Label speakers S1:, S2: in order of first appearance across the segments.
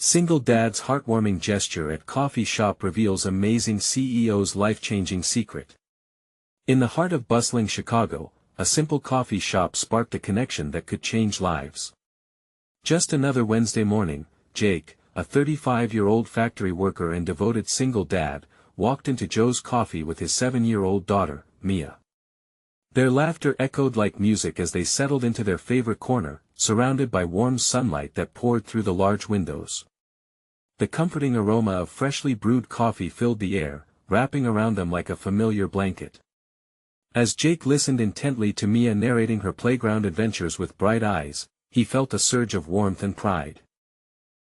S1: Single dad's heartwarming gesture at coffee shop reveals amazing CEO's life-changing secret. In the heart of bustling Chicago, a simple coffee shop sparked a connection that could change lives. Just another Wednesday morning, Jake, a 35-year-old factory worker and devoted single dad, walked into Joe's Coffee with his 7-year-old daughter, Mia. Their laughter echoed like music as they settled into their favorite corner, surrounded by warm sunlight that poured through the large windows. The comforting aroma of freshly brewed coffee filled the air, wrapping around them like a familiar blanket. As Jake listened intently to Mia narrating her playground adventures with bright eyes, he felt a surge of warmth and pride.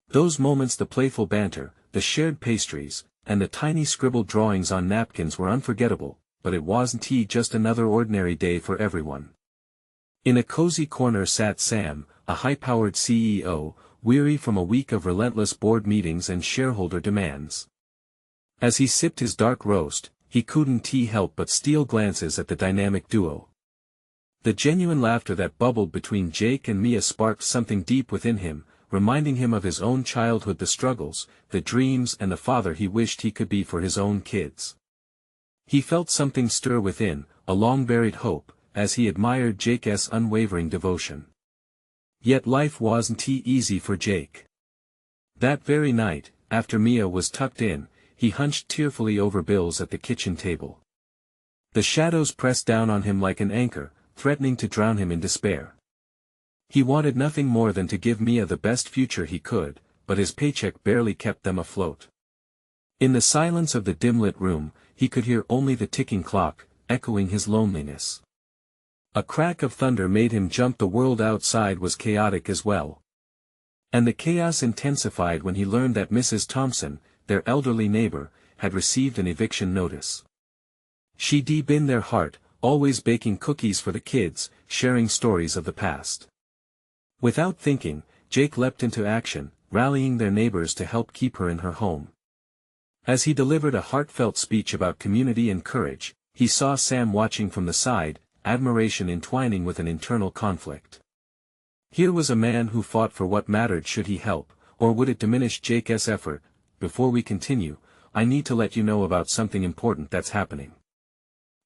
S1: Those moments, the playful banter, the shared pastries, and the tiny scribbled drawings on napkins were unforgettable, but it wasn't just another ordinary day for everyone. In a cozy corner sat Sam, a high-powered CEO, weary from a week of relentless board meetings and shareholder demands. As he sipped his dark roast, he couldn't help but steal glances at the dynamic duo. The genuine laughter that bubbled between Jake and Mia sparked something deep within him, reminding him of his own childhood, the struggles, the dreams, and the father he wished he could be for his own kids. He felt something stir within, a long-buried hope, as he admired Jake's unwavering devotion. Yet life wasn't easy for Jake. That very night, after Mia was tucked in, he hunched tearfully over bills at the kitchen table. The shadows pressed down on him like an anchor, threatening to drown him in despair. He wanted nothing more than to give Mia the best future he could, but his paycheck barely kept them afloat. In the silence of the dim-lit room, he could hear only the ticking clock, echoing his loneliness. A crack of thunder made him jump. The world outside was chaotic as well. And the chaos intensified when he learned that Mrs. Thompson, their elderly neighbor, had received an eviction notice. She'd been their heart, always baking cookies for the kids, sharing stories of the past. Without thinking, Jake leapt into action, rallying their neighbors to help keep her in her home. As he delivered a heartfelt speech about community and courage, he saw Sam watching from the side, admiration entwining with an internal conflict. Here was a man who fought for what mattered. Should he help, or would it diminish Jake's effort? Before we continue, I need to let you know about something important that's happening.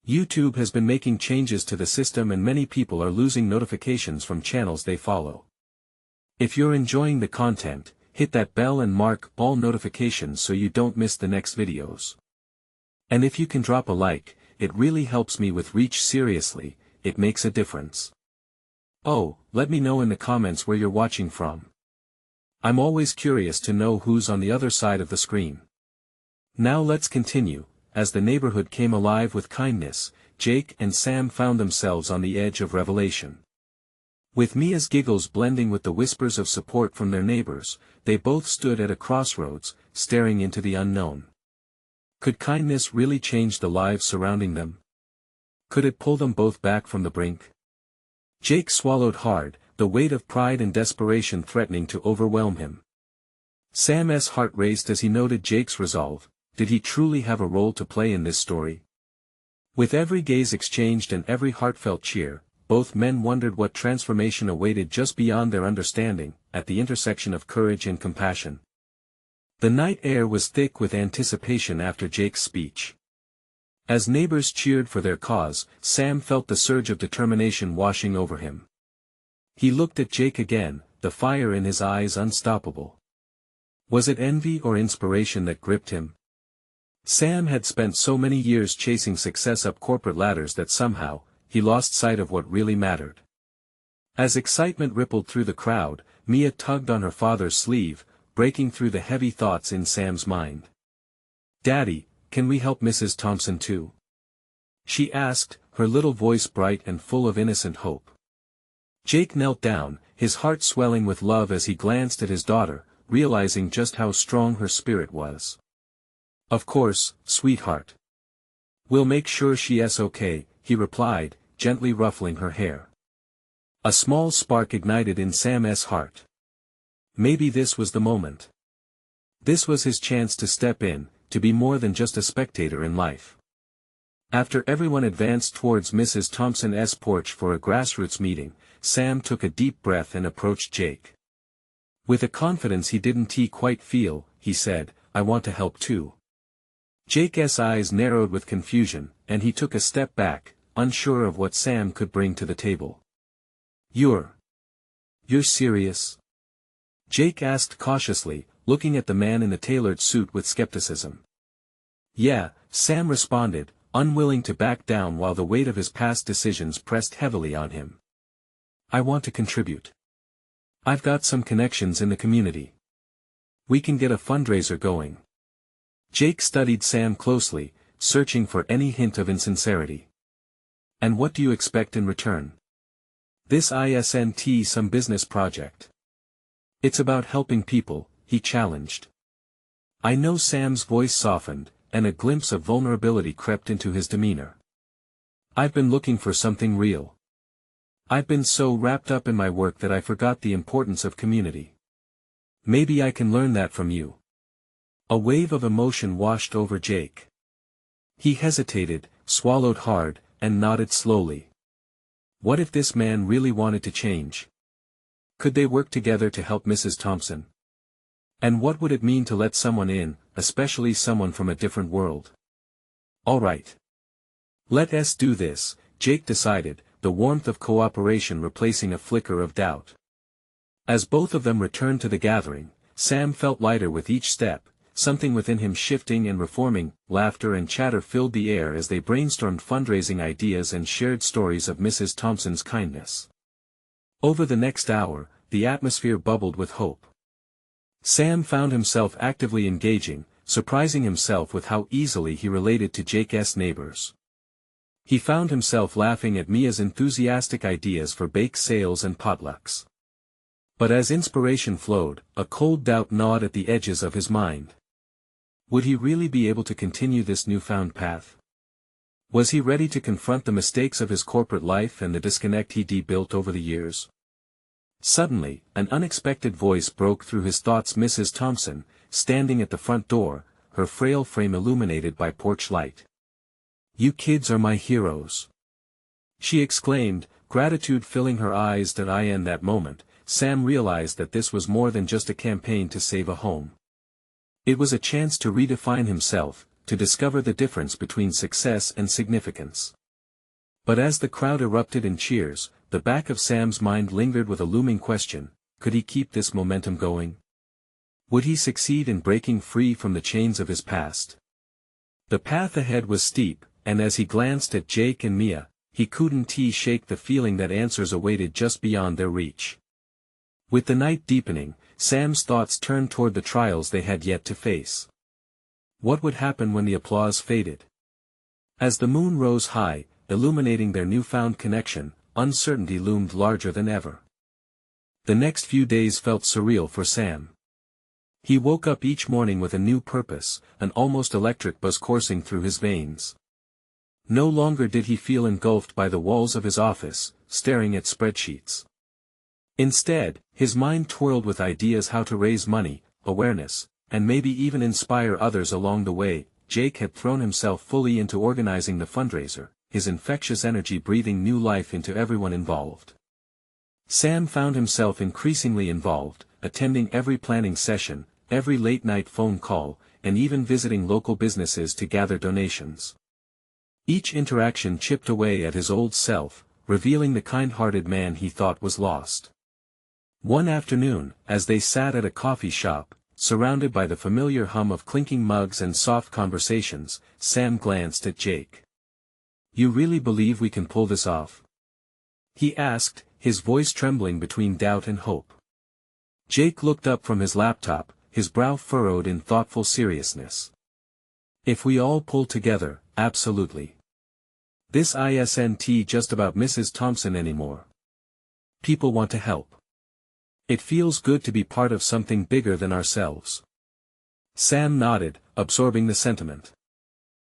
S1: YouTube has been making changes to the system and many people are losing notifications from channels they follow. If you're enjoying the content, hit that bell and mark all notifications so you don't miss the next videos. And if you can drop a like, it really helps me with reach. Seriously, it makes a difference. Oh, let me know in the comments where you're watching from. I'm always curious to know who's on the other side of the screen. Now let's continue. As the neighborhood came alive with kindness, Jake and Sam found themselves on the edge of revelation. With Mia's giggles blending with the whispers of support from their neighbors, they both stood at a crossroads, staring into the unknown. Could kindness really change the lives surrounding them? Could it pull them both back from the brink? Jake swallowed hard, the weight of pride and desperation threatening to overwhelm him. Sam's heart raced as he noted Jake's resolve. Did he truly have a role to play in this story? With every gaze exchanged and every heartfelt cheer, both men wondered what transformation awaited just beyond their understanding, at the intersection of courage and compassion. The night air was thick with anticipation after Jake's speech. As neighbors cheered for their cause, Sam felt the surge of determination washing over him. He looked at Jake again, the fire in his eyes unstoppable. Was it envy or inspiration that gripped him? Sam had spent so many years chasing success up corporate ladders that somehow, he lost sight of what really mattered. As excitement rippled through the crowd, Mia tugged on her father's sleeve, breaking through the heavy thoughts in Sam's mind. "Daddy, can we help Mrs. Thompson too?" she asked, her little voice bright and full of innocent hope. Jake knelt down, his heart swelling with love as he glanced at his daughter, realizing just how strong her spirit was. "Of course, sweetheart. We'll make sure she's okay," he replied, gently ruffling her hair. A small spark ignited in Sam's heart. Maybe this was the moment. This was his chance to step in, to be more than just a spectator in life. After everyone advanced towards Mrs. Thompson's porch for a grassroots meeting, Sam took a deep breath and approached Jake. With a confidence he didn't quite feel, he said, "I want to help too." Jake's eyes narrowed with confusion, and he took a step back, unsure of what Sam could bring to the table. You're serious?" Jake asked cautiously, looking at the man in the tailored suit with skepticism. "Yeah," Sam responded, unwilling to back down while the weight of his past decisions pressed heavily on him. "I want to contribute. I've got some connections in the community. We can get a fundraiser going." Jake studied Sam closely, searching for any hint of insincerity. "And what do you expect in return?" "This isn't some business project. It's about helping people," he challenged. "I know." Sam's voice softened, and a glimpse of vulnerability crept into his demeanor. "I've been looking for something real. I've been so wrapped up in my work that I forgot the importance of community. Maybe I can learn that from you." A wave of emotion washed over Jake. He hesitated, swallowed hard, and nodded slowly. What if this man really wanted to change? Could they work together to help Mrs. Thompson? And what would it mean to let someone in, especially someone from a different world? "All right. Let's do this," Jake decided, the warmth of cooperation replacing a flicker of doubt. As both of them returned to the gathering, Sam felt lighter with each step, something within him shifting and reforming. Laughter and chatter filled the air as they brainstormed fundraising ideas and shared stories of Mrs. Thompson's kindness. Over the next hour, the atmosphere bubbled with hope. Sam found himself actively engaging, surprising himself with how easily he related to Jake's neighbors. He found himself laughing at Mia's enthusiastic ideas for bake sales and potlucks. But as inspiration flowed, a cold doubt gnawed at the edges of his mind. Would he really be able to continue this newfound path? Was he ready to confront the mistakes of his corporate life and the disconnect he'd built over the years? Suddenly, an unexpected voice broke through his thoughts. Mrs. Thompson, standing at the front door, her frail frame illuminated by porch light. "You kids are my heroes," she exclaimed, gratitude filling her eyes. In that moment, Sam realized that this was more than just a campaign to save a home. It was a chance to redefine himself, to discover the difference between success and significance. But as the crowd erupted in cheers, the back of Sam's mind lingered with a looming question: could he keep this momentum going? Would he succeed in breaking free from the chains of his past? The path ahead was steep, and as he glanced at Jake and Mia, he couldn't shake the feeling that answers awaited just beyond their reach. With the night deepening, Sam's thoughts turned toward the trials they had yet to face. What would happen when the applause faded? As the moon rose high, illuminating their newfound connection, uncertainty loomed larger than ever. The next few days felt surreal for Sam. He woke up each morning with a new purpose, an almost electric buzz coursing through his veins. No longer did he feel engulfed by the walls of his office, staring at spreadsheets. Instead, his mind twirled with ideas how to raise money, awareness, and maybe even inspire others along the way. Jake had thrown himself fully into organizing the fundraiser, his infectious energy breathing new life into everyone involved. Sam found himself increasingly involved, attending every planning session, every late-night phone call, and even visiting local businesses to gather donations. Each interaction chipped away at his old self, revealing the kind-hearted man he thought was lost. One afternoon, as they sat at a coffee shop, surrounded by the familiar hum of clinking mugs and soft conversations, Sam glanced at Jake. "You really believe we can pull this off?" he asked, his voice trembling between doubt and hope. Jake looked up from his laptop, his brow furrowed in thoughtful seriousness. "If we all pull together, absolutely. This isn't just about Mrs. Thompson anymore. People want to help. It feels good to be part of something bigger than ourselves." Sam nodded, absorbing the sentiment.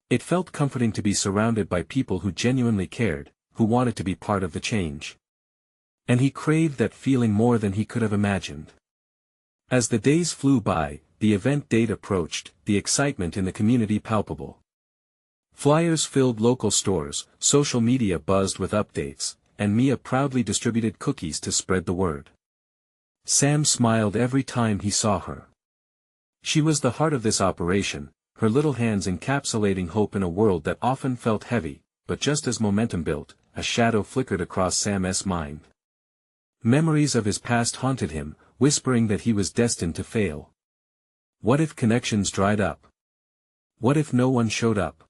S1: It felt comforting to be surrounded by people who genuinely cared, who wanted to be part of the change. And he craved that feeling more than he could have imagined. As the days flew by, the event date approached, the excitement in the community palpable. Flyers filled local stores, social media buzzed with updates, and Mia proudly distributed cookies to spread the word. Sam smiled every time he saw her. She was the heart of this operation, her little hands encapsulating hope in a world that often felt heavy, but just as momentum built, a shadow flickered across Sam's mind. Memories of his past haunted him, whispering that he was destined to fail. What if connections dried up? What if no one showed up?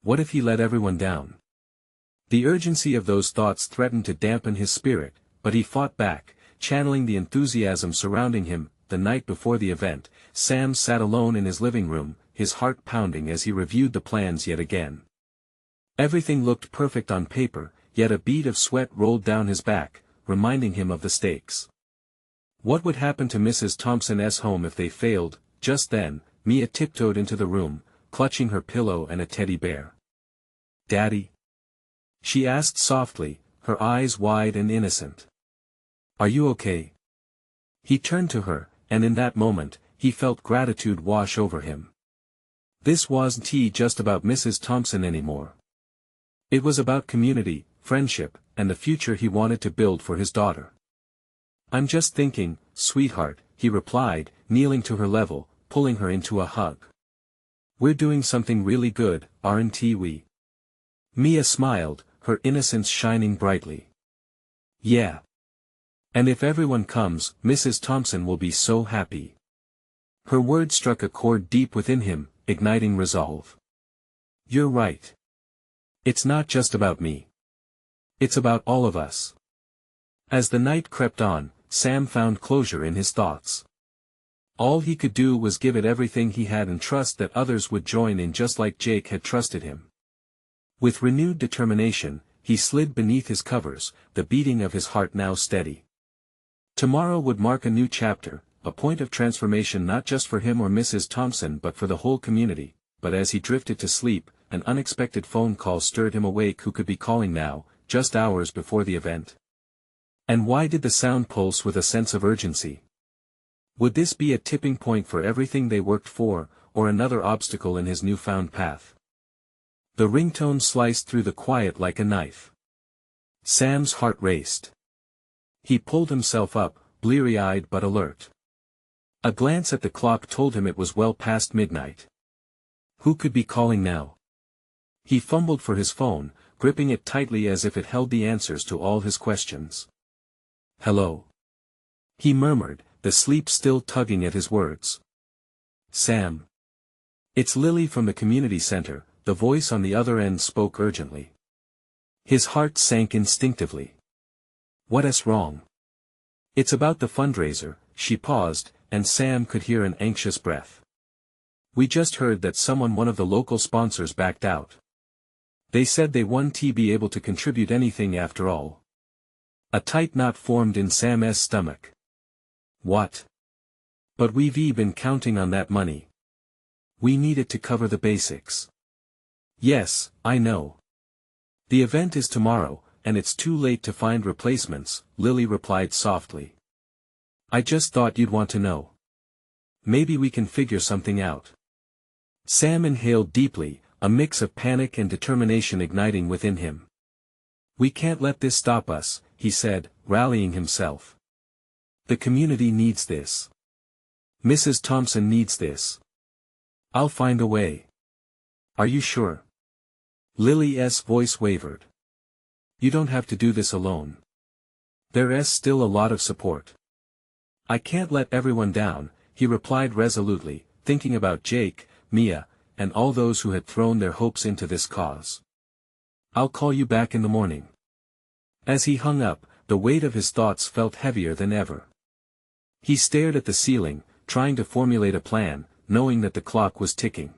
S1: What if he let everyone down? The urgency of those thoughts threatened to dampen his spirit, but he fought back, channeling the enthusiasm surrounding him. The night before the event, Sam sat alone in his living room, his heart pounding as he reviewed the plans yet again. Everything looked perfect on paper, yet a bead of sweat rolled down his back, reminding him of the stakes. What would happen to Mrs. Thompson's home if they failed? Just then, Mia tiptoed into the room, clutching her pillow and a teddy bear. "Daddy?" she asked softly, her eyes wide and innocent. "Are you okay?" He turned to her, and in that moment, he felt gratitude wash over him. This wasn't just about Mrs. Thompson anymore. It was about community, friendship, and the future he wanted to build for his daughter. "I'm just thinking, sweetheart," he replied, kneeling to her level, pulling her into a hug. "We're doing something really good, aren't we?" Mia smiled, her innocence shining brightly. "Yeah. And if everyone comes, Mrs. Thompson will be so happy." Her words struck a chord deep within him, igniting resolve. "You're right. It's not just about me. It's about all of us." As the night crept on, Sam found closure in his thoughts. All he could do was give it everything he had and trust that others would join in just like Jake had trusted him. With renewed determination, he slid beneath his covers, the beating of his heart now steady. Tomorrow would mark a new chapter, a point of transformation not just for him or Mrs. Thompson but for the whole community. But as he drifted to sleep, an unexpected phone call stirred him awake. Who could be calling now, just hours before the event? And why did the sound pulse with a sense of urgency? Would this be a tipping point for everything they worked for, or another obstacle in his newfound path? The ringtone sliced through the quiet like a knife. Sam's heart raced. He pulled himself up, bleary-eyed but alert. A glance at the clock told him it was well past midnight. Who could be calling now? He fumbled for his phone, gripping it tightly as if it held the answers to all his questions. "Hello?" he murmured, the sleep still tugging at his words. "Sam. It's Lily from the community center," the voice on the other end spoke urgently. His heart sank instinctively. "What's wrong?" "It's about the fundraiser." She paused, and Sam could hear an anxious breath. "We just heard that one of the local sponsors backed out. They said they won't be able to contribute anything after all." A tight knot formed in Sam's stomach. "What?" "But we've been counting on that money. We need it to cover the basics." "Yes, I know. The event is tomorrow, and it's too late to find replacements," Lily replied softly. "I just thought you'd want to know. Maybe we can figure something out." Sam inhaled deeply, a mix of panic and determination igniting within him. "We can't let this stop us," he said, rallying himself. "The community needs this. Mrs. Thompson needs this. I'll find a way." "Are you sure?" Lily's voice wavered. "You don't have to do this alone. There's still a lot of support." "I can't let everyone down," he replied resolutely, thinking about Jake, Mia, and all those who had thrown their hopes into this cause. "I'll call you back in the morning." As he hung up, the weight of his thoughts felt heavier than ever. He stared at the ceiling, trying to formulate a plan, knowing that the clock was ticking.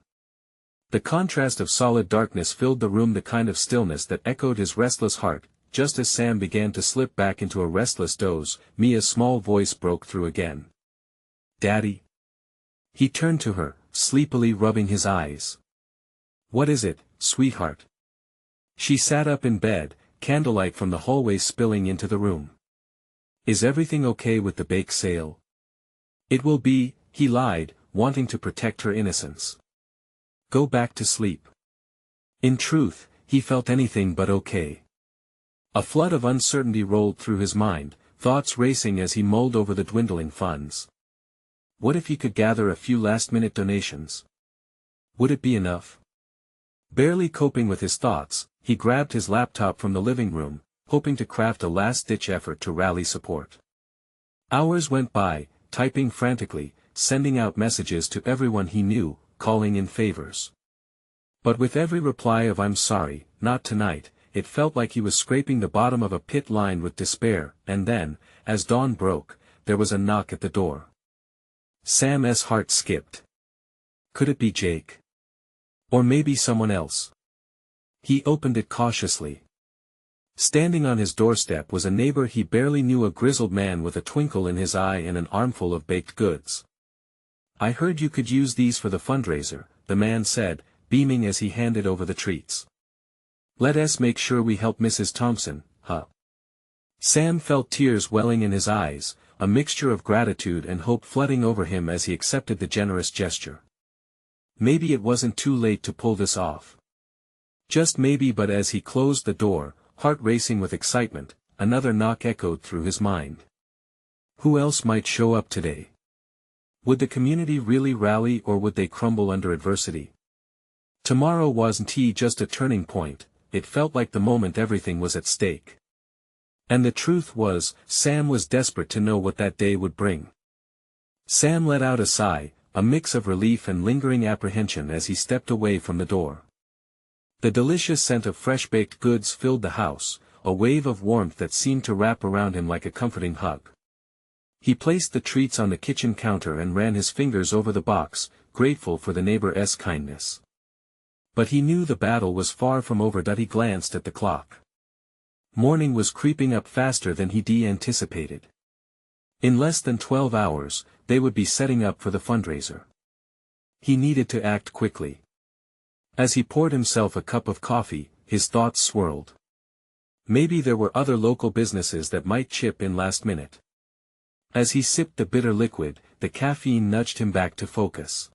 S1: The contrast of solid darkness filled the room, the kind of stillness that echoed his restless heart. Just as Sam began to slip back into a restless doze, Mia's small voice broke through again. "Daddy?" He turned to her, sleepily rubbing his eyes. "What is it, sweetheart?" She sat up in bed, candlelight from the hallway spilling into the room. "Is everything okay with the bake sale?" "It will be," he lied, wanting to protect her innocence. "Go back to sleep." In truth, he felt anything but okay. A flood of uncertainty rolled through his mind, thoughts racing as he mulled over the dwindling funds. What if he could gather a few last-minute donations? Would it be enough? Barely coping with his thoughts, he grabbed his laptop from the living room, hoping to craft a last-ditch effort to rally support. Hours went by, typing frantically, sending out messages to everyone he knew, calling in favors. But with every reply of "I'm sorry, not tonight," it felt like he was scraping the bottom of a pit lined with despair, and then, as dawn broke, there was a knock at the door. Sam's heart skipped. Could it be Jake? Or maybe someone else? He opened it cautiously. Standing on his doorstep was a neighbor he barely knew, a grizzled man with a twinkle in his eye and an armful of baked goods. "I heard you could use these for the fundraiser," the man said, beaming as he handed over the treats. "Let us make sure we help Mrs. Thompson, huh?" Sam felt tears welling in his eyes, a mixture of gratitude and hope flooding over him as he accepted the generous gesture. Maybe it wasn't too late to pull this off. Just maybe. But as he closed the door, heart racing with excitement, another knock echoed through his mind. Who else might show up today? Would the community really rally, or would they crumble under adversity? Tomorrow wasn't just a turning point, it felt like the moment everything was at stake. And the truth was, Sam was desperate to know what that day would bring. Sam let out a sigh, a mix of relief and lingering apprehension as he stepped away from the door. The delicious scent of fresh-baked goods filled the house, a wave of warmth that seemed to wrap around him like a comforting hug. He placed the treats on the kitchen counter and ran his fingers over the box, grateful for the neighbor's kindness. But he knew the battle was far from over. He glanced at the clock. Morning was creeping up faster than he anticipated. In less than 12 hours, they would be setting up for the fundraiser. He needed to act quickly. As he poured himself a cup of coffee, his thoughts swirled. Maybe there were other local businesses that might chip in last minute. As he sipped the bitter liquid, the caffeine nudged him back to focus.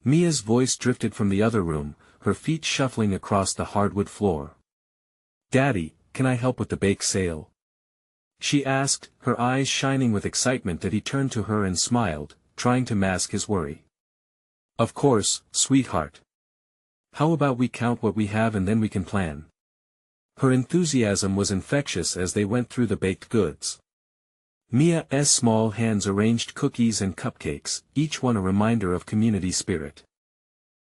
S1: Mia's voice drifted from the other room, her feet shuffling across the hardwood floor. "Daddy, can I help with the bake sale?" she asked, her eyes shining with excitement. He turned to her and smiled, trying to mask his worry. "Of course, sweetheart. How about we count what we have and then we can plan?" Her enthusiasm was infectious as they went through the baked goods. Mia's small hands arranged cookies and cupcakes, each one a reminder of community spirit.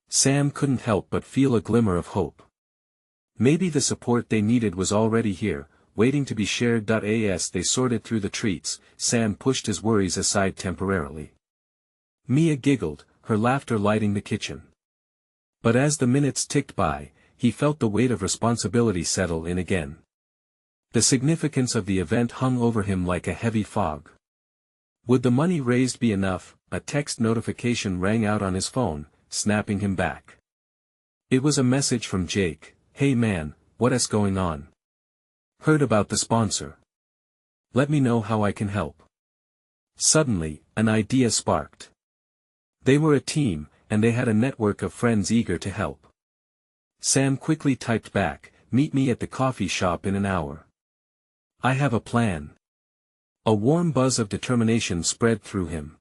S1: Sam couldn't help but feel a glimmer of hope. Maybe the support they needed was already here, waiting to be shared. As they sorted through the treats, Sam pushed his worries aside temporarily. Mia giggled, her laughter lighting the kitchen. But as the minutes ticked by, he felt the weight of responsibility settle in again. The significance of the event hung over him like a heavy fog. Would the money raised be enough? A text notification rang out on his phone, snapping him back. It was a message from Jake. "Hey man, what's going on? Heard about the sponsor. Let me know how I can help." Suddenly, an idea sparked. They were a team, and they had a network of friends eager to help. Sam quickly typed back, "Meet me at the coffee shop in an hour. I have a plan." A warm buzz of determination spread through him.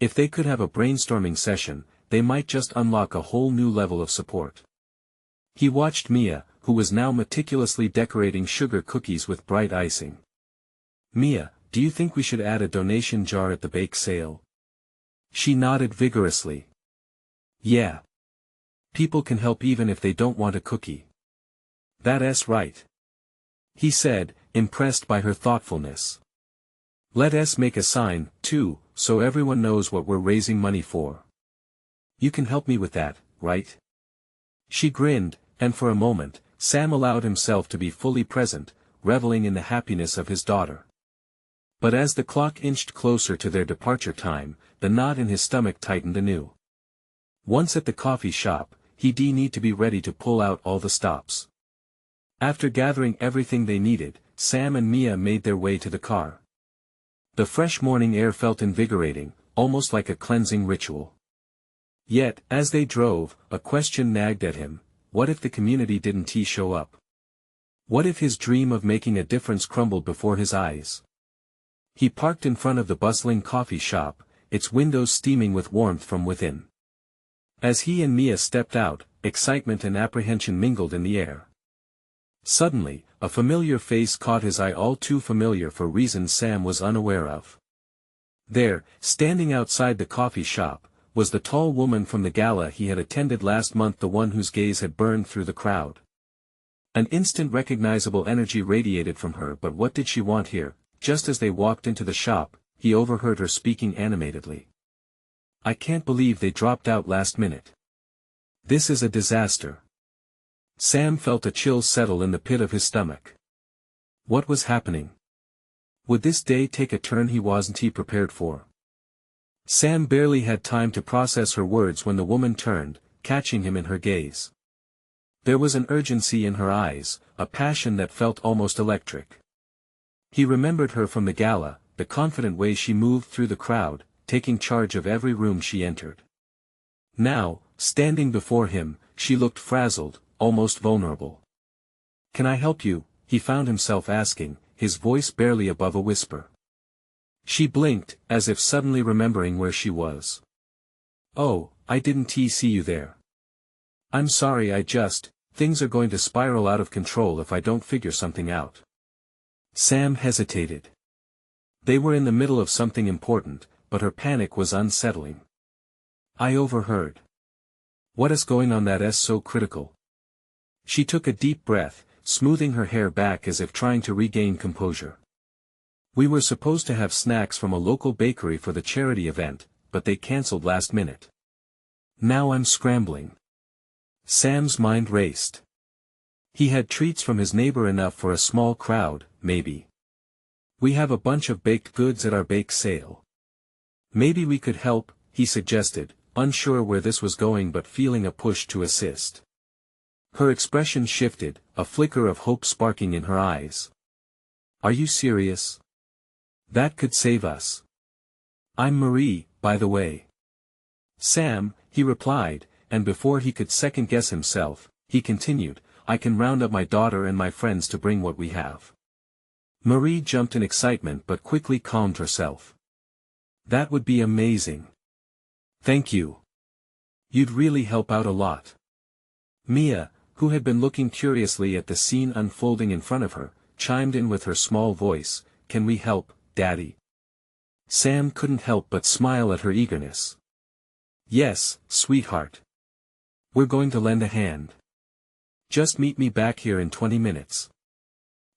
S1: If they could have a brainstorming session, they might just unlock a whole new level of support. He watched Mia, who was now meticulously decorating sugar cookies with bright icing. "Mia, do you think we should add a donation jar at the bake sale?" She nodded vigorously. "Yeah. People can help even if they don't want a cookie." "That's right," he said, impressed by her thoughtfulness. "Let us make a sign, too, so everyone knows what we're raising money for. You can help me with that, right?" She grinned, and for a moment, Sam allowed himself to be fully present, reveling in the happiness of his daughter. But as the clock inched closer to their departure time, the knot in his stomach tightened anew. Once at the coffee shop, he'd need to be ready to pull out all the stops. After gathering everything they needed, Sam and Mia made their way to the car. The fresh morning air felt invigorating, almost like a cleansing ritual. Yet, as they drove, a question nagged at him: what if the community didn't show up? What if his dream of making a difference crumbled before his eyes? He parked in front of the bustling coffee shop, its windows steaming with warmth from within. As he and Mia stepped out, excitement and apprehension mingled in the air. Suddenly, a familiar face caught his eye, all too familiar for reasons Sam was unaware of. There, standing outside the coffee shop, was the tall woman from the gala he had attended last month, the one whose gaze had burned through the crowd. An instant recognizable energy radiated from her, but what did she want here? Just as they walked into the shop, he overheard her speaking animatedly. "I can't believe they dropped out last minute. This is a disaster." Sam felt a chill settle in the pit of his stomach. What was happening? Would this day take a turn he wasn't prepared for? Sam barely had time to process her words when the woman turned, catching him in her gaze. There was an urgency in her eyes, a passion that felt almost electric. He remembered her from the gala, the confident way she moved through the crowd, taking charge of every room she entered. Now, standing before him, she looked frazzled, almost vulnerable. "Can I help you?" he found himself asking, his voice barely above a whisper. She blinked, as if suddenly remembering where she was. "Oh, I didn't see you there. I'm sorry, things are going to spiral out of control if I don't figure something out." Sam hesitated. They were in the middle of something important, but her panic was unsettling. "I overheard. What is going on that's so critical?" She took a deep breath, smoothing her hair back as if trying to regain composure. "We were supposed to have snacks from a local bakery for the charity event, but they cancelled last minute. Now I'm scrambling." Sam's mind raced. He had treats from his neighbor enough for a small crowd, maybe. "We have a bunch of baked goods at our bake sale. Maybe we could help," he suggested, unsure where this was going but feeling a push to assist. Her expression shifted, a flicker of hope sparking in her eyes. "Are you serious? That could save us. I'm Marie, by the way." "Sam," he replied, and before he could second-guess himself, he continued, "I can round up my daughter and my friends to bring what we have." Marie jumped in excitement but quickly calmed herself. "That would be amazing. Thank you. You'd really help out a lot." Mia, who had been looking curiously at the scene unfolding in front of her, chimed in with her small voice, "Can we help, Daddy?" Sam couldn't help but smile at her eagerness. "Yes, sweetheart. We're going to lend a hand. Just meet me back here in 20 minutes.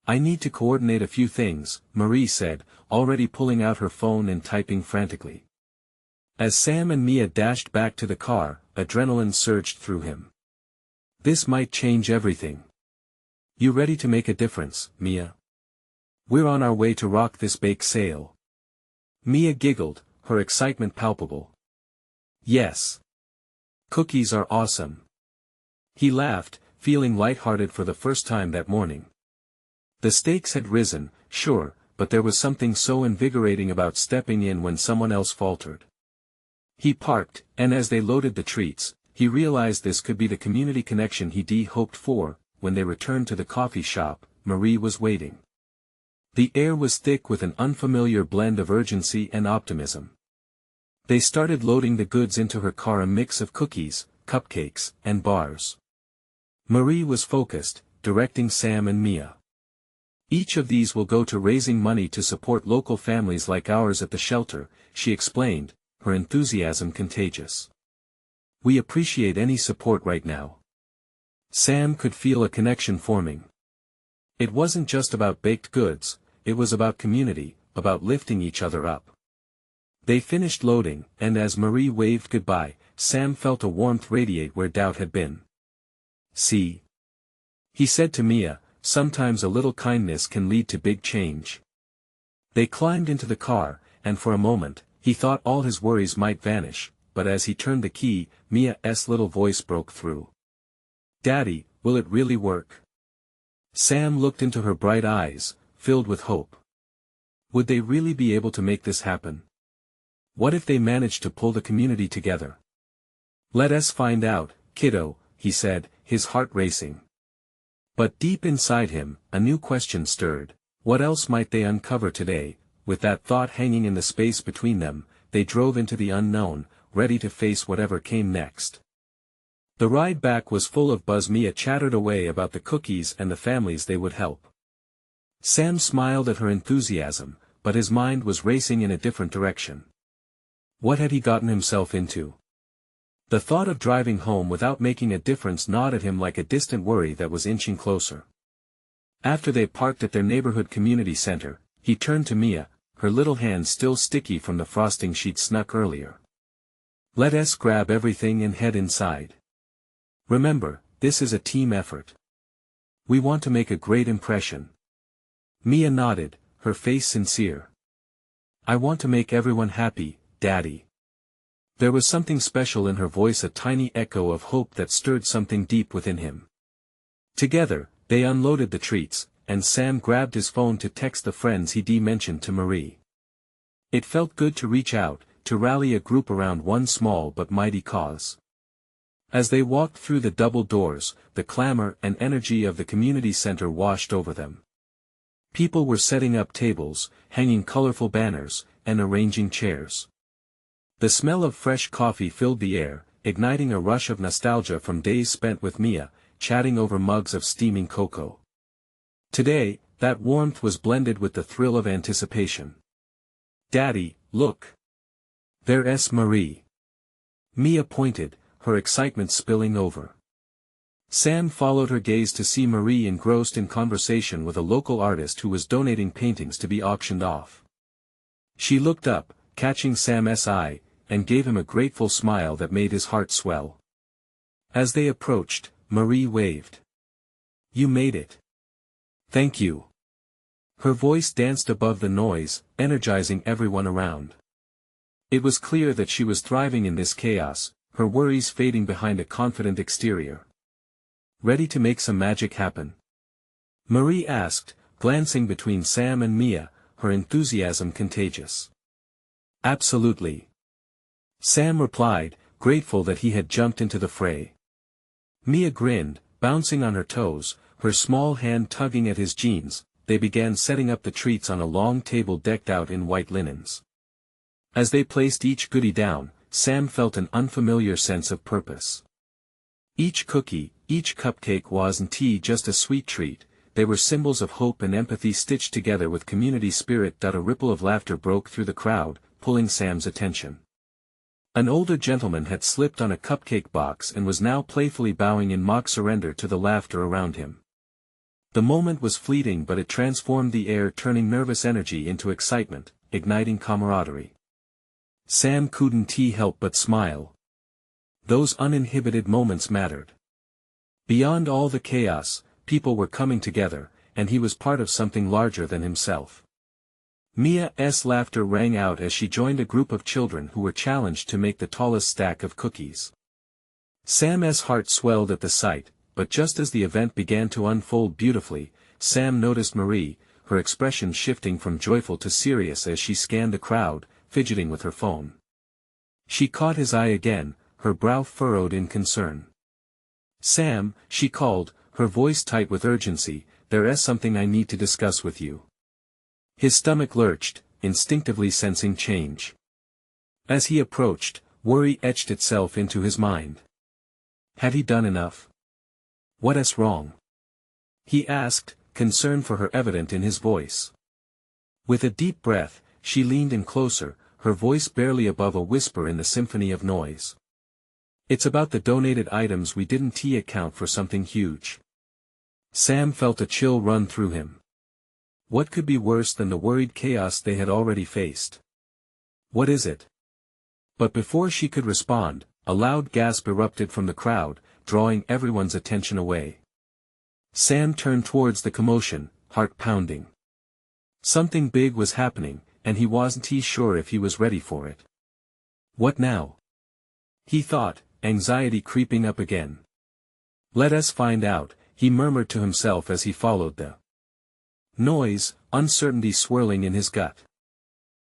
S1: I need to coordinate a few things," Marie said, already pulling out her phone and typing frantically. As Sam and Mia dashed back to the car, adrenaline surged through him. This might change everything. "You ready to make a difference, Mia? We're on our way to rock this bake sale." Mia giggled, her excitement palpable. "Yes. Cookies are awesome." He laughed, feeling lighthearted for the first time that morning. The stakes had risen, sure, but there was something so invigorating about stepping in when someone else faltered. He parked, and as they loaded the treats, he realized this could be the community connection he'd hoped for. When they returned to the coffee shop, Marie was waiting. The air was thick with an unfamiliar blend of urgency and optimism. They started loading the goods into her car, a mix of cookies, cupcakes, and bars. Marie was focused, directing Sam and Mia. "Each of these will go to raising money to support local families like ours at the shelter," she explained, her enthusiasm contagious. "We appreciate any support right now." Sam could feel a connection forming. It wasn't just about baked goods, it was about community, about lifting each other up. They finished loading, and as Marie waved goodbye, Sam felt a warmth radiate where doubt had been. "See?" he said to Mia, "sometimes a little kindness can lead to big change." They climbed into the car, and for a moment, he thought all his worries might vanish, but as he turned the key, Mia's little voice broke through. "Daddy, will it really work?" Sam looked into her bright eyes, filled with hope. Would they really be able to make this happen? What if they managed to pull the community together? "Let us find out, kiddo," he said, his heart racing. But deep inside him, a new question stirred. What else might they uncover today? with that thought hanging in the space between them, they drove into the unknown, ready to face whatever came next. The ride back was full of buzz. Mia chattered away about the cookies and the families they would help. Sam smiled at her enthusiasm, but his mind was racing in a different direction. What had he gotten himself into? The thought of driving home without making a difference gnawed at him like a distant worry that was inching closer. After they parked at their neighborhood community center, he turned to Mia, her little hands still sticky from the frosting she'd snuck earlier. Let's grab everything and head inside. Remember, this is a team effort. We want to make a great impression. Mia nodded, her face sincere. I want to make everyone happy, Daddy. There was something special in her voice, a tiny echo of hope that stirred something deep within him. Together, they unloaded the treats, and Sam grabbed his phone to text the friends he'd mentioned to Marie. It felt good to reach out, to rally a group around one small but mighty cause. As they walked through the double doors, the clamor and energy of the community center washed over them. People were setting up tables, hanging colorful banners, and arranging chairs. The smell of fresh coffee filled the air, igniting a rush of nostalgia from days spent with Mia, chatting over mugs of steaming cocoa. Today, that warmth was blended with the thrill of anticipation. Daddy, look! There's Marie. Mia pointed, her excitement spilling over. Sam followed her gaze to see Marie engrossed in conversation with a local artist who was donating paintings to be auctioned off. She looked up, catching Sam's eye, and gave him a grateful smile that made his heart swell. As they approached, Marie waved. You made it. Thank you. Her voice danced above the noise, energizing everyone around. It was clear that she was thriving in this chaos, her worries fading behind a confident exterior. Ready to make some magic happen? Marie asked, glancing between Sam and Mia, her enthusiasm contagious. Absolutely. Sam replied, grateful that he had jumped into the fray. Mia grinned, bouncing on her toes, her small hand tugging at his jeans. They began setting up the treats on a long table decked out in white linens. As they placed each goodie down, Sam felt an unfamiliar sense of purpose. Each cookie, each cupcake wasn't just a sweet treat, they were symbols of hope and empathy stitched together with community spirit. A ripple of laughter broke through the crowd, pulling Sam's attention. An older gentleman had slipped on a cupcake box and was now playfully bowing in mock surrender to the laughter around him. The moment was fleeting, but it transformed the air, turning nervous energy into excitement, igniting camaraderie. Sam couldn't help but smile. Those uninhibited moments mattered. Beyond all the chaos, people were coming together, and he was part of something larger than himself. Mia's laughter rang out as she joined a group of children who were challenged to make the tallest stack of cookies. Sam's heart swelled at the sight, but just as the event began to unfold beautifully, Sam noticed Marie, her expression shifting from joyful to serious as she scanned the crowd, fidgeting with her phone. She caught his eye again, her brow furrowed in concern. Sam, she called, her voice tight with urgency, there's something I need to discuss with you. His stomach lurched, instinctively sensing change. As he approached, worry etched itself into his mind. Had he done enough? What's wrong? He asked, concern for her evident in his voice. With a deep breath, she leaned in closer, her voice barely above a whisper in the symphony of noise. It's about the donated items we didn't account for something huge. Sam felt a chill run through him. What could be worse than the worried chaos they had already faced? What is it? But before she could respond, a loud gasp erupted from the crowd, drawing everyone's attention away. Sam turned towards the commotion, heart pounding. Something big was happening, and he wasn't sure if he was ready for it. What now? He thought, anxiety creeping up again. Let us find out, he murmured to himself as he followed the noise, uncertainty swirling in his gut.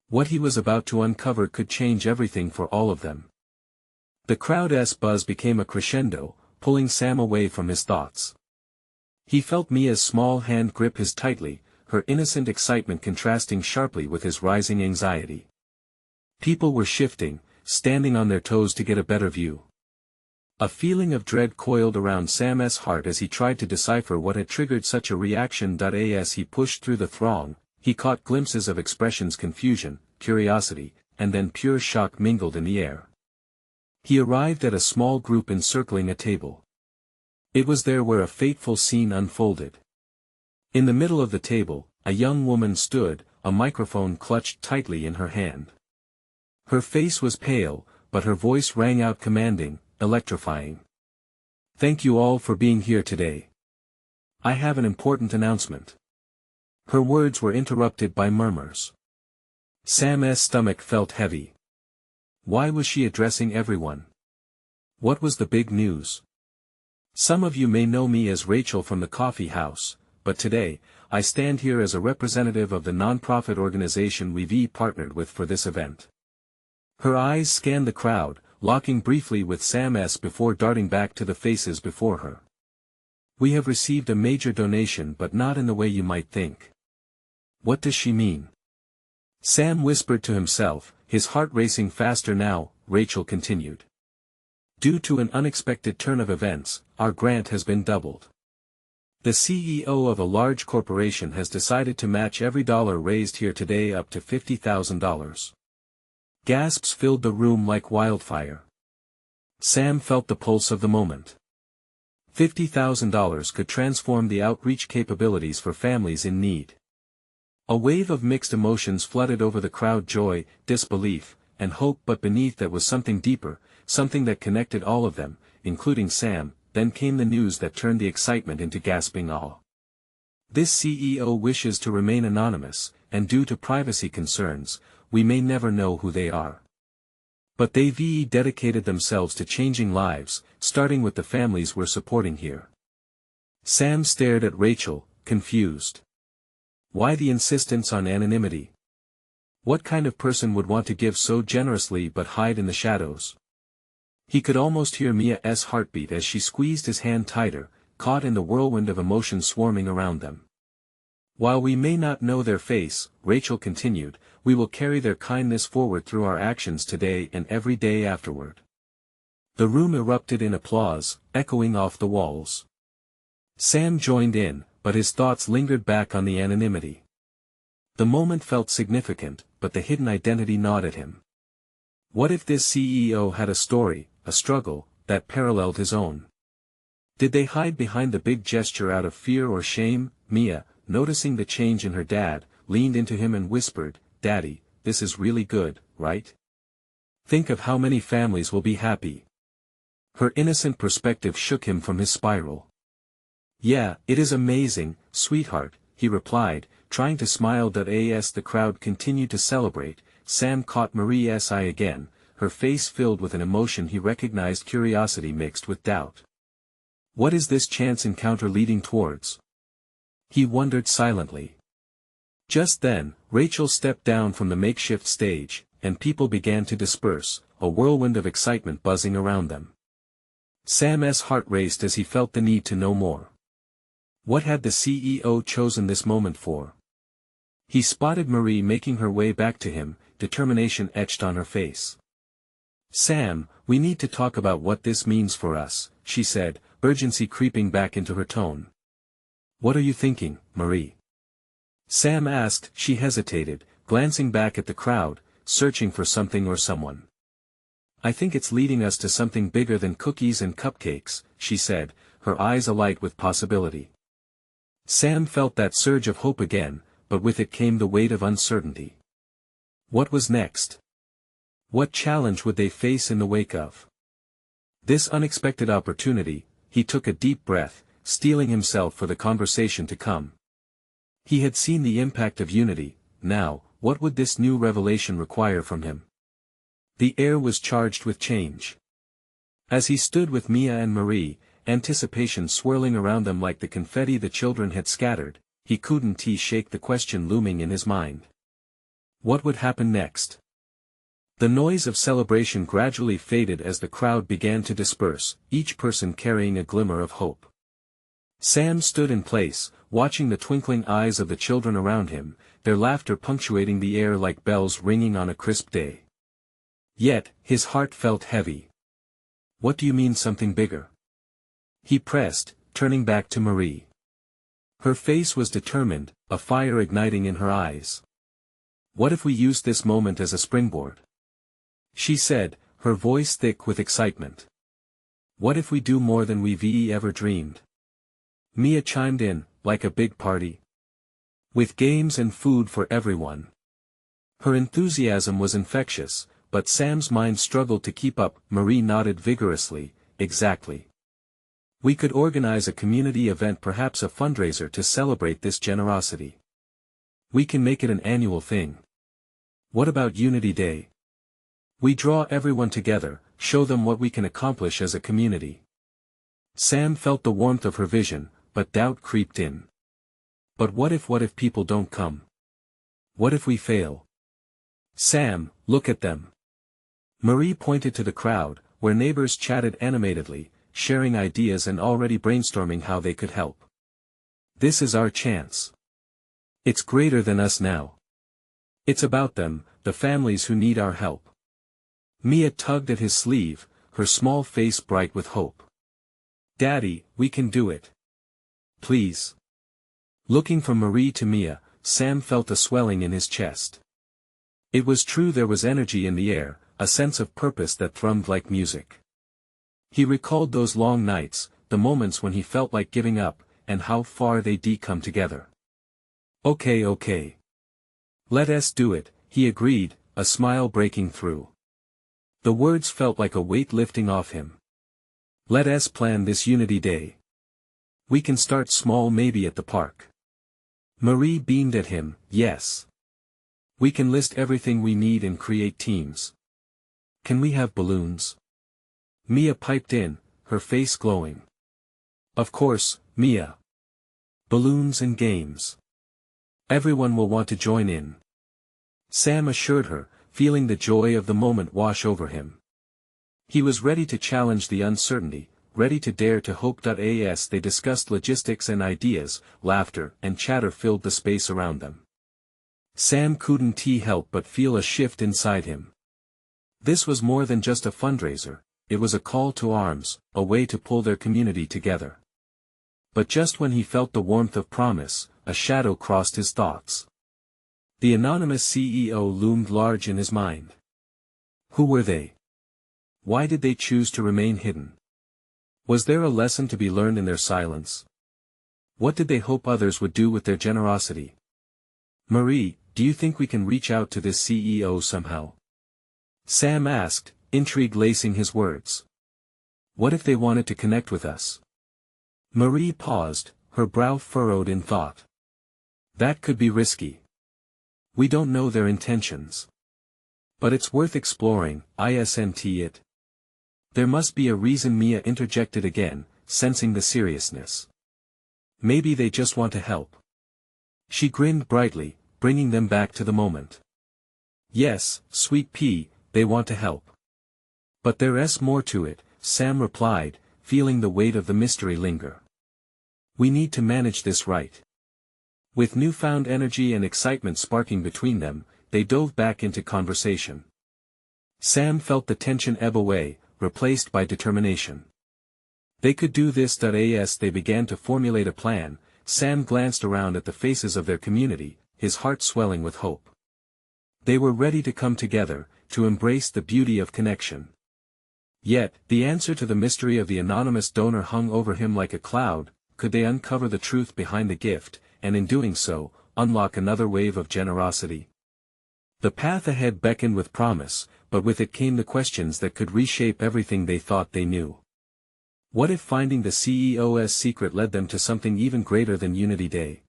S1: What he was about to uncover could change everything for all of them. The crowd's buzz became a crescendo, pulling Sam away from his thoughts. He felt Mia's small hand grip his tightly, her innocent excitement contrasting sharply with his rising anxiety. People were shifting, standing on their toes to get a better view. A feeling of dread coiled around Sam's heart as he tried to decipher what had triggered such a reaction. As he pushed through the throng, he caught glimpses of expressions: confusion, curiosity, and then pure shock mingled in the air. He arrived at a small group encircling a table. It was there where a fateful scene unfolded. In the middle of the table, a young woman stood, a microphone clutched tightly in her hand. Her face was pale, but her voice rang out commanding, electrifying. "Thank you all for being here today. I have an important announcement." Her words were interrupted by murmurs. Sam's stomach felt heavy. Why was she addressing everyone? What was the big news? "Some of you may know me as Rachel from the coffee house, but today, I stand here as a representative of the non-profit organization we've partnered with for this event." Her eyes scanned the crowd, locking briefly with Sam's before darting back to the faces before her. "We have received a major donation, but not in the way you might think." What does she mean? Sam whispered to himself, his heart racing faster now. Rachel continued. "Due to an unexpected turn of events, our grant has been doubled. The CEO of a large corporation has decided to match every dollar raised here today up to $50,000. Gasps filled the room like wildfire. Sam felt the pulse of the moment. $50,000 could transform the outreach capabilities for families in need. A wave of mixed emotions flooded over the crowd: joy, disbelief, and hope, but beneath that was something deeper, something that connected all of them, including Sam. Then came the news that turned the excitement into gasping awe. "This CEO wishes to remain anonymous, and due to privacy concerns, we may never know who they are. But they've dedicated themselves to changing lives, starting with the families we're supporting here." Sam stared at Rachel, confused. Why the insistence on anonymity? What kind of person would want to give so generously but hide in the shadows? He could almost hear Mia's heartbeat as she squeezed his hand tighter, caught in the whirlwind of emotion swarming around them. "While we may not know their face," Rachel continued, "we will carry their kindness forward through our actions today and every day afterward." The room erupted in applause, echoing off the walls. Sam joined in, but his thoughts lingered back on the anonymity. The moment felt significant, but the hidden identity gnawed at him. What if this CEO had a story, a struggle, that paralleled his own? Did they hide behind the big gesture out of fear or shame? Mia, noticing the change in her dad, leaned into him and whispered, "Daddy, this is really good, right? Think of how many families will be happy." Her innocent perspective shook him from his spiral. "Yeah, it is amazing, sweetheart," he replied, trying to smile. As the crowd continued to celebrate, Sam caught Marie's eye again, her face filled with an emotion he recognized: curiosity mixed with doubt. What is this chance encounter leading towards? He wondered silently. Just then, Rachel stepped down from the makeshift stage, and people began to disperse, a whirlwind of excitement buzzing around them. Sam's heart raced as he felt the need to know more. What had the CEO chosen this moment for? He spotted Marie making her way back to him, determination etched on her face. "Sam, we need to talk about what this means for us," she said, urgency creeping back into her tone. "What are you thinking, Marie?" Sam asked. She hesitated, glancing back at the crowd, searching for something or someone. "I think it's leading us to something bigger than cookies and cupcakes," she said, her eyes alight with possibility. Sam felt that surge of hope again, but with it came the weight of uncertainty. What was next? What challenge would they face in the wake of this unexpected opportunity? He took a deep breath, steeling himself for the conversation to come. He had seen the impact of unity. Now, what would this new revelation require from him? The air was charged with change. As he stood with Mia and Marie, anticipation swirling around them like the confetti the children had scattered, he couldn't shake the question looming in his mind. What would happen next? The noise of celebration gradually faded as the crowd began to disperse, each person carrying a glimmer of hope. Sam stood in place, watching the twinkling eyes of the children around him, their laughter punctuating the air like bells ringing on a crisp day. Yet, his heart felt heavy. What do you mean something bigger? He pressed, turning back to Marie. Her face was determined, a fire igniting in her eyes. What if we used this moment as a springboard? She said, her voice thick with excitement. What if we do more than we've ever dreamed? Mia chimed in, like a big party. With games and food for everyone. Her enthusiasm was infectious, but Sam's mind struggled to keep up. Marie nodded vigorously, exactly. We could organize a community event, perhaps a fundraiser to celebrate this generosity. We can make it an annual thing. What about Unity Day? We draw everyone together, show them what we can accomplish as a community. Sam felt the warmth of her vision, but doubt creeped in. But what if people don't come? What if we fail? Sam, look at them. Marie pointed to the crowd, where neighbors chatted animatedly, sharing ideas and already brainstorming how they could help. This is our chance. It's greater than us now. It's about them, the families who need our help. Mia tugged at his sleeve, her small face bright with hope. Daddy, we can do it. Please. Looking from Marie to Mia, Sam felt a swelling in his chest. It was true, there was energy in the air, a sense of purpose that thrummed like music. He recalled those long nights, the moments when he felt like giving up, and how far they'd come together. Okay. Let us do it, he agreed, a smile breaking through. The words felt like a weight lifting off him. Let us plan this Unity Day. We can start small, maybe at the park. Marie beamed at him, yes. We can list everything we need and create teams. Can we have balloons? Mia piped in, her face glowing. Of course, Mia. Balloons and games. Everyone will want to join in. Sam assured her, feeling the joy of the moment wash over him. He was ready to challenge the uncertainty, ready to dare to hope. As they discussed logistics and ideas, laughter and chatter filled the space around them. Sam couldn't help but feel a shift inside him. This was more than just a fundraiser, it was a call to arms, a way to pull their community together. But just when he felt the warmth of promise, a shadow crossed his thoughts. The anonymous CEO loomed large in his mind. Who were they? Why did they choose to remain hidden? Was there a lesson to be learned in their silence? What did they hope others would do with their generosity? Marie, do you think we can reach out to this CEO somehow? Sam asked, intrigue lacing his words. What if they wanted to connect with us? Marie paused, her brow furrowed in thought. That could be risky. We don't know their intentions. But it's worth exploring, isn't it? There must be a reason. Mia interjected again, sensing the seriousness. Maybe they just want to help. She grinned brightly, bringing them back to the moment. Yes, sweet pea, they want to help. But there's more to it, Sam replied, feeling the weight of the mystery linger. We need to manage this right. With newfound energy and excitement sparking between them, they dove back into conversation. Sam felt the tension ebb away, replaced by determination. They could do this. As they began to formulate a plan, Sam glanced around at the faces of their community, his heart swelling with hope. They were ready to come together, to embrace the beauty of connection. Yet, the answer to the mystery of the anonymous donor hung over him like a cloud. Could they uncover the truth behind the gift, and in doing so, unlock another wave of generosity? The path ahead beckoned with promise, but with it came the questions that could reshape everything they thought they knew. What if finding the CEO's secret led them to something even greater than Unity Day?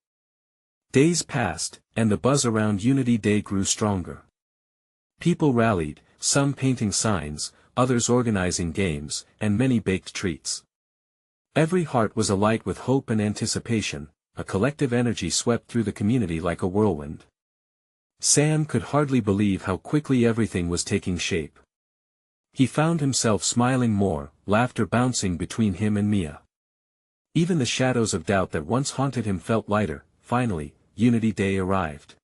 S1: Days passed, and the buzz around Unity Day grew stronger. People rallied, some painting signs, others organizing games, and many baked treats. Every heart was alight with hope and anticipation, a collective energy swept through the community like a whirlwind. Sam could hardly believe how quickly everything was taking shape. He found himself smiling more, laughter bouncing between him and Mia. Even the shadows of doubt that once haunted him felt lighter. Finally, Unity Day arrived.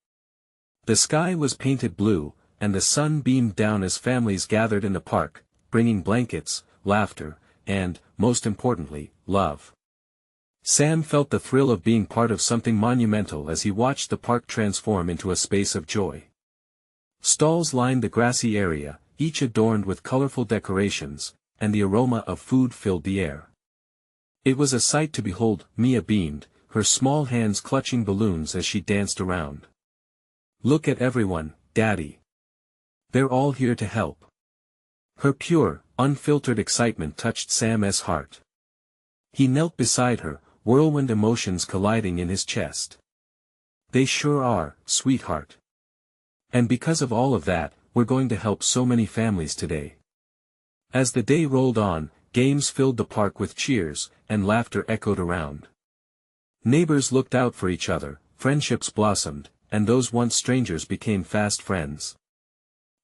S1: The sky was painted blue, and the sun beamed down as families gathered in the park, bringing blankets, laughter, and, most importantly, love. Sam felt the thrill of being part of something monumental as he watched the park transform into a space of joy. Stalls lined the grassy area, each adorned with colorful decorations, and the aroma of food filled the air. It was a sight to behold. Mia beamed, her small hands clutching balloons as she danced around. "Look at everyone, Daddy. They're all here to help." Her pure, unfiltered excitement touched Sam's heart. He knelt beside her, whirlwind emotions colliding in his chest. "They sure are, sweetheart. And because of all of that, we're going to help so many families today." As the day rolled on, games filled the park with cheers, and laughter echoed around. Neighbors looked out for each other, friendships blossomed, and those once strangers became fast friends.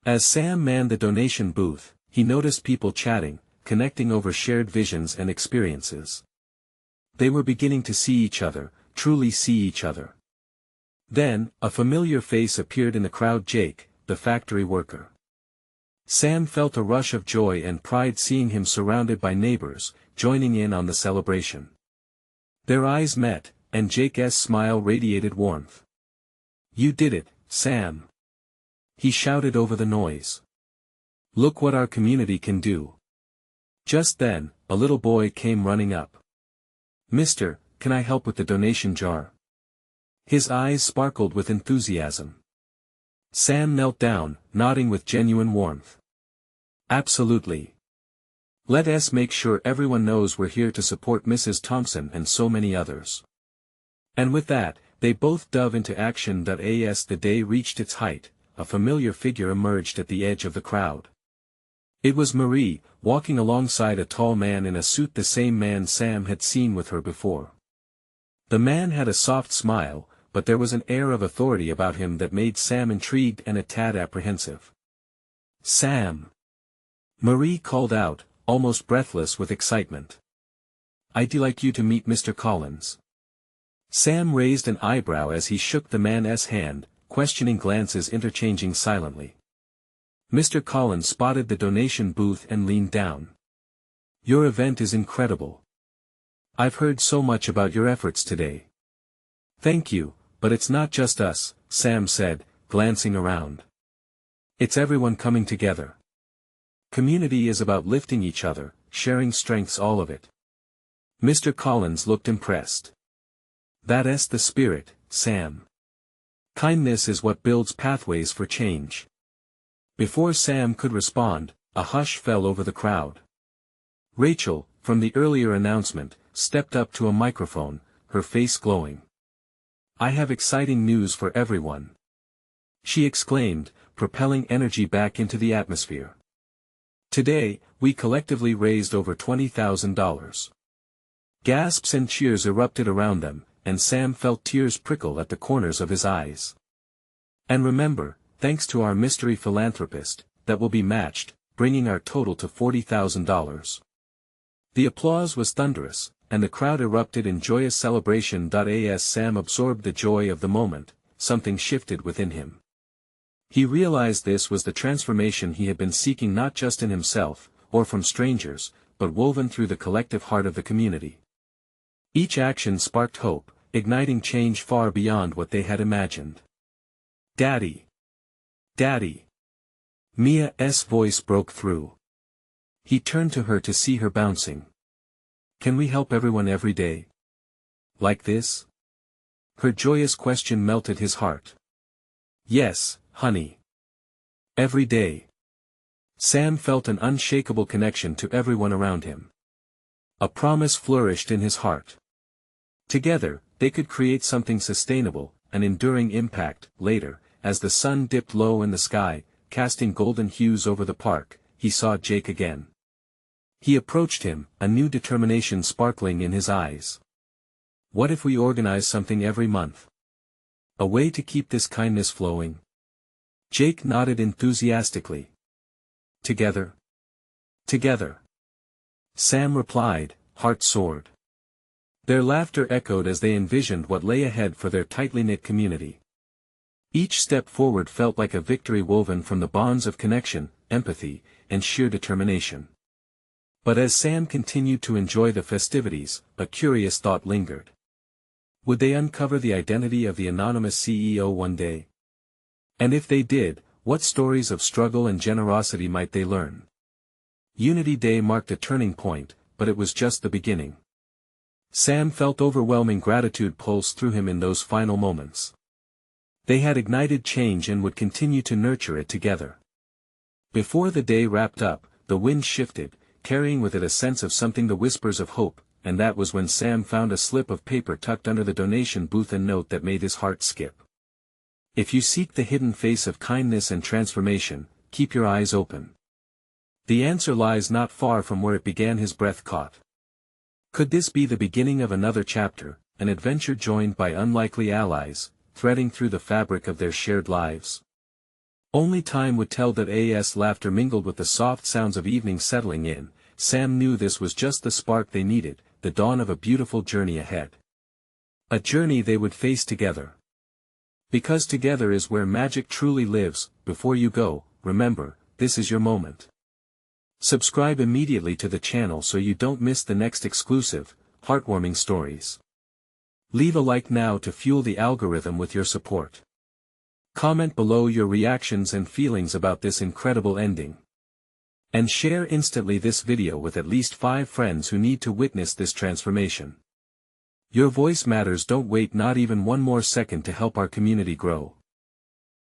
S1: As Sam manned the donation booth, he noticed people chatting, connecting over shared visions and experiences. They were beginning to see each other, truly see each other. Then, a familiar face appeared in the crowd: Jake, the factory worker. Sam felt a rush of joy and pride seeing him surrounded by neighbors, joining in on the celebration. Their eyes met, and Jake's smile radiated warmth. "You did it, Sam," he shouted over the noise. "Look what our community can do." Just then, a little boy came running up. "Mister, can I help with the donation jar?" His eyes sparkled with enthusiasm. Sam knelt down, nodding with genuine warmth. "Absolutely. Let us make sure everyone knows we're here to support Mrs. Thompson and so many others." And with that, they both dove into action. As the day reached its height, a familiar figure emerged at the edge of the crowd. It was Marie, walking alongside a tall man in a suit, the same man Sam had seen with her before. The man had a soft smile, but there was an air of authority about him that made Sam intrigued and a tad apprehensive. "Sam!" Marie called out, almost breathless with excitement. "I'd like you to meet Mr. Collins." Sam raised an eyebrow as he shook the man's hand, questioning glances interchanging silently. Mr. Collins spotted the donation booth and leaned down. "Your event is incredible. I've heard so much about your efforts today." "Thank you, but it's not just us," Sam said, glancing around. "It's everyone coming together. Community is about lifting each other, sharing strengths, all of it." Mr. Collins looked impressed. "That's the spirit, Sam. Kindness is what builds pathways for change." Before Sam could respond, a hush fell over the crowd. Rachel, from the earlier announcement, stepped up to a microphone, her face glowing. "I have exciting news for everyone," she exclaimed, propelling energy back into the atmosphere. "Today, we collectively raised over $20,000. Gasps and cheers erupted around them, and Sam felt tears prickle at the corners of his eyes. "And remember, thanks to our mystery philanthropist, that will be matched, bringing our total to $40,000. The applause was thunderous, and the crowd erupted in joyous celebration. As Sam absorbed the joy of the moment, something shifted within him. He realized this was the transformation he had been seeking, not just in himself, or from strangers, but woven through the collective heart of the community. Each action sparked hope, igniting change far beyond what they had imagined. "Daddy! Daddy!" Mia's voice broke through. He turned to her to see her bouncing. "Can we help everyone every day? Like this?" Her joyous question melted his heart. "Yes, honey. Every day." Sam felt an unshakable connection to everyone around him. A promise flourished in his heart. Together, they could create something sustainable, an enduring impact. Later, as the sun dipped low in the sky, casting golden hues over the park, he saw Jake again. He approached him, a new determination sparkling in his eyes. "What if we organize something every month? A way to keep this kindness flowing?" Jake nodded enthusiastically. "Together. Together." Sam replied, heart soared. Their laughter echoed as they envisioned what lay ahead for their tightly knit community. Each step forward felt like a victory woven from the bonds of connection, empathy, and sheer determination. But as Sam continued to enjoy the festivities, a curious thought lingered. Would they uncover the identity of the anonymous CEO one day? And if they did, what stories of struggle and generosity might they learn? Unity Day marked a turning point, but it was just the beginning. Sam felt overwhelming gratitude pulse through him in those final moments. They had ignited change and would continue to nurture it together. Before the day wrapped up, the wind shifted, carrying with it a sense of something, the whispers of hope, and that was when Sam found a slip of paper tucked under the donation booth, a note that made his heart skip. If you seek the hidden face of kindness and transformation, keep your eyes open. The answer lies not far from where it began. His breath caught. Could this be the beginning of another chapter, an adventure joined by unlikely allies, threading through the fabric of their shared lives? Only time would tell. That as laughter mingled with the soft sounds of evening settling in, Sam knew this was just the spark they needed, the dawn of a beautiful journey ahead. A journey they would face together. Because together is where magic truly lives. Before you go, remember, this is your moment. Subscribe immediately to the channel so you don't miss the next exclusive, heartwarming stories. Leave a like now to fuel the algorithm with your support. Comment below your reactions and feelings about this incredible ending. And share instantly this video with at least 5 friends who need to witness this transformation. Your voice matters. Don't wait not even one more second to help our community grow.